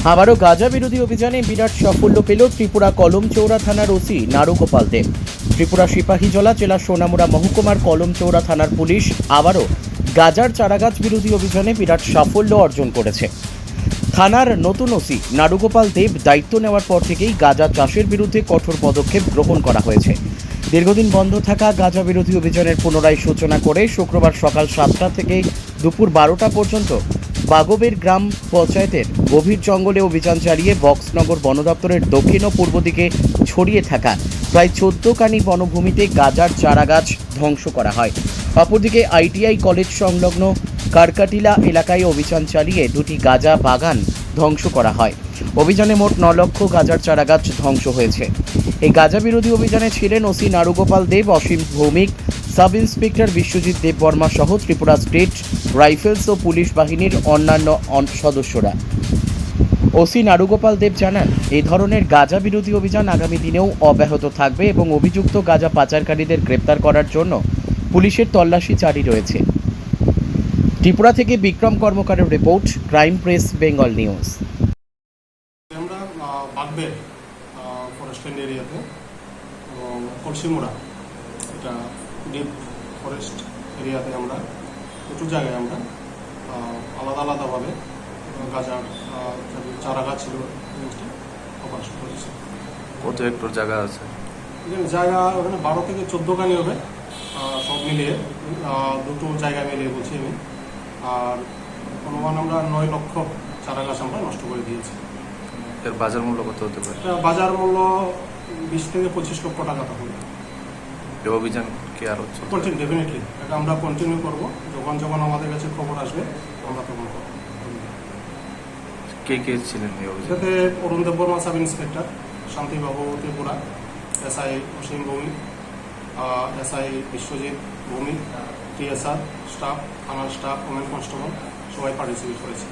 আবারও গাঁজা বিরোধী অভিযানে বিরাট সাফল্য পেল ত্রিপুরা কলমচৌড়া থানার ওসি নারুগোপাল দেব। ত্রিপুরা সিপাহীজলা জেলার সোনামুড়া মহকুমার কলমচৌড়া থানার পুলিশ আবারও গাঁজার চারাগাছ বিরোধী অভিযানে বিরাট সাফল্য অর্জন করেছে। থানার নতুন ওসি নারুগোপাল দেব দায়িত্ব নেওয়ার পর থেকেই গাঁজা চাষের বিরুদ্ধে কঠোর পদক্ষেপ গ্রহণ করা হয়েছে। দীর্ঘদিন বন্ধ থাকা গাঁজা বিরোধী অভিযানের পুনরায় সূচনা করে শুক্রবার সকাল 7টা থেকে দুপুর 12টা পর্যন্ত বাগবের গ্রাম পঞ্চায়েতের গভীর জঙ্গলে অভিযান চালিয়ে বক্সনগর বন দপ্তরের দক্ষিণ ও পূর্ব দিকে ছড়িয়ে থাকা প্রায় 14 কানি বনভূমিতে গাঁজার চারাগাছ ধ্বংস করা হয়। অপরদিকে আইটিআই কলেজ সংলগ্ন কারকাটিলা এলাকায় অভিযান চালিয়ে দুটি গাঁজা বাগান ধ্বংস করা হয়। অভিযানে মোট 9 লক্ষ গাঁজার চারাগাছ ধ্বংস হয়েছে। এই গাঁজা বিরোধী অভিযানে ছিলেন ওসি নারুগোপাল দেব, অসীম ভৌমিক, সাব ইন্সপেক্টর বিশ্বজিৎ দেববর্মা সহ ত্রিপুরা স্টেট রাইফেলস ও পুলিশ বাহিনীর অন্যান্য সদস্যরা। ওসি নারুগোপাল দেব জানান, এই ধরনের গাঁজা বিরোধী অভিযান আগামী দিনেও অব্যাহত থাকবে এবং অভিযুক্ত গাঁজা পাচারকারীদের গ্রেপ্তার করার জন্য পুলিশের তল্লাশি জারি রয়েছে। ত্রিপুরা থেকে বিক্রম কর্মকারের report, crime press Bengal news. আমরা বাগবের ফরেস্টল্যান্ড এরিয়াতে কলসিমুড়া, এটা ডিপ ফরেস্ট এরিয়াতে আমরা দুটো জায়গায় আমরা আলাদা আলাদাভাবে গাঁজার চারা গাছ ছিল প্রকাশ করেছি। কত হেক্টর জায়গা আছে? এখানে জায়গা ওখানে 12 থেকে 14 কানি হবে, সব মিলিয়ে দুটো জায়গা মিলিয়ে বলছি আমি। আর অনুমান আমরা 9 লক্ষ চারা গাছ আমরা নষ্ট করে দিয়েছি। এর বাজার মূল্য কত হতে পারে? বাজার মূল্য 20 থেকে 25 লক্ষ টাকা হবে। এই অভিযান কি আর হচ্ছে? কন্টিনিউ, ডেফিনেটলি এটা আমরা কন্টিনিউ করব। যখন যখন আমাদের কাছে খবর আসবে আমরা তখন করব। কে কে ছিলেন এই অভিযানে? এটাতে অরুণ দেববর্মা সাব ইন্সপেক্টর, শান্তিবাবু Tripura, SI Asim Bhowmik, SI Biswajit Bhowmik, TSR staff, থানার স্টাফ, ওমেন কনস্টেবল সবাই পার্টিসিপেট করেছে।